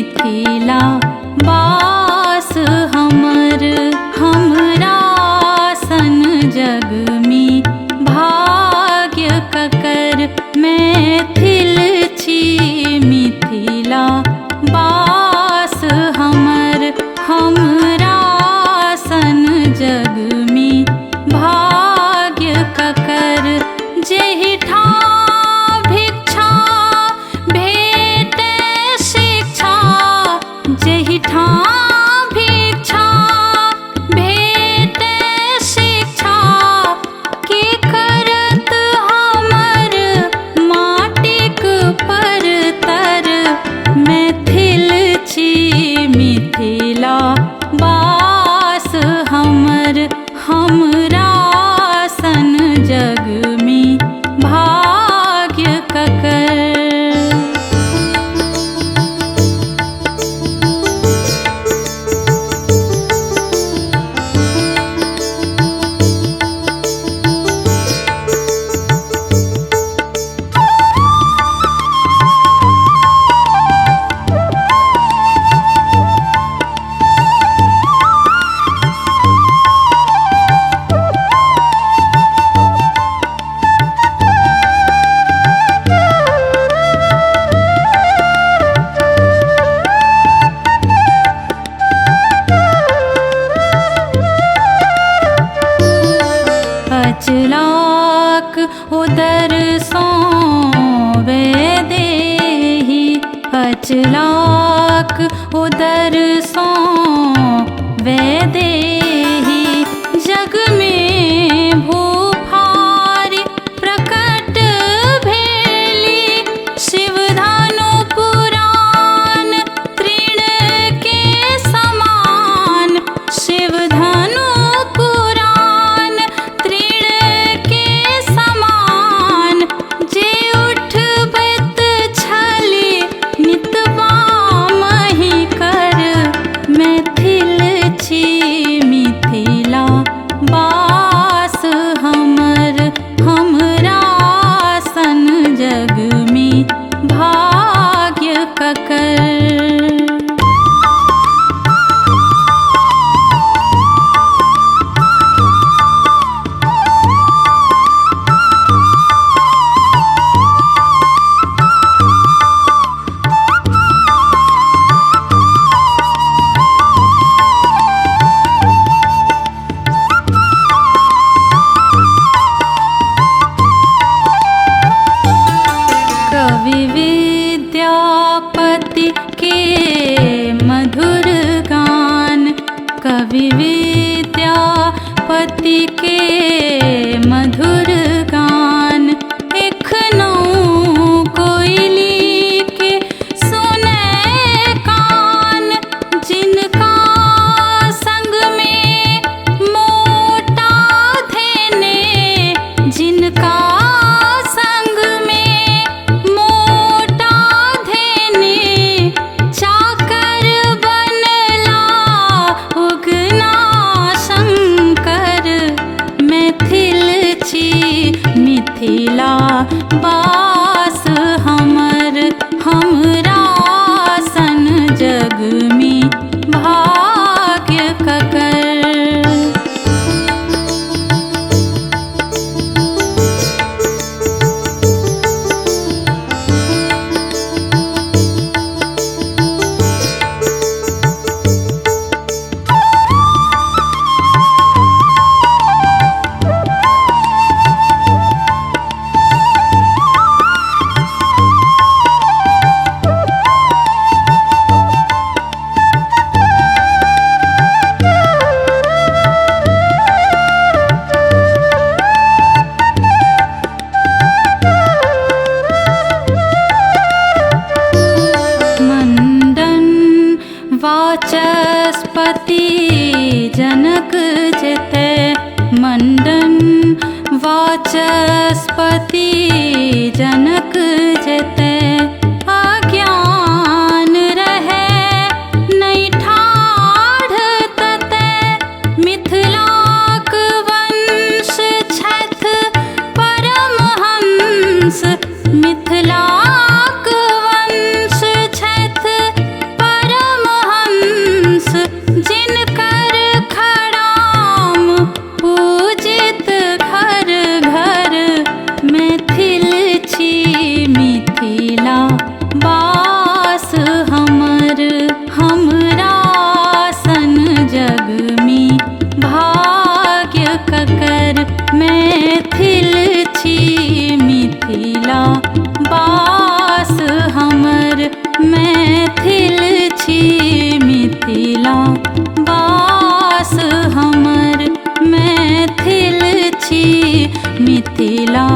मिथिला बास हमर हमरा सन जग में भाग्य ककर मैथिल छी। मिथिला बास हमर हमरा सन जग में भाग्य ककर जेहि ठाम भिक्षा भेटे शिक्षा जेहि ठाम भिक्षा भेटे शिक्षा के करत हमर माटिक परतर मैथिल छी। मिथिला बास हमर हमरा सन जग में भाग्य ककर। अचलाक उदर सो वैदेही अचलाक उदर सो वैदेही जग में भूफारी प्रकट भेली शिवधानु पुराण तृण के समान शिवधानु मिथिला बास हमर हमरा सन जग में भाग्य ककर। कवि विद्यापति के मधुर गान कवि विद्यापति के मधुर गान एखनो कोयली के सुने कान जिनका संग में मोटा धेने जिनका मिथिला बास हमर हमरा सन जग में भाग्य ककर। वाचस्पति जनक जेते मंडन वाचस्पति जनक जेते अज्ञान रहे नहीं ठाढ़ तते मिथिलाक वंश छथ परमहंस मिथिलाक वंश छथ पर मैथिल छी मिथिला बास हमर मैथिल छी मिथिला बास हमर मैथिल छी मिथिला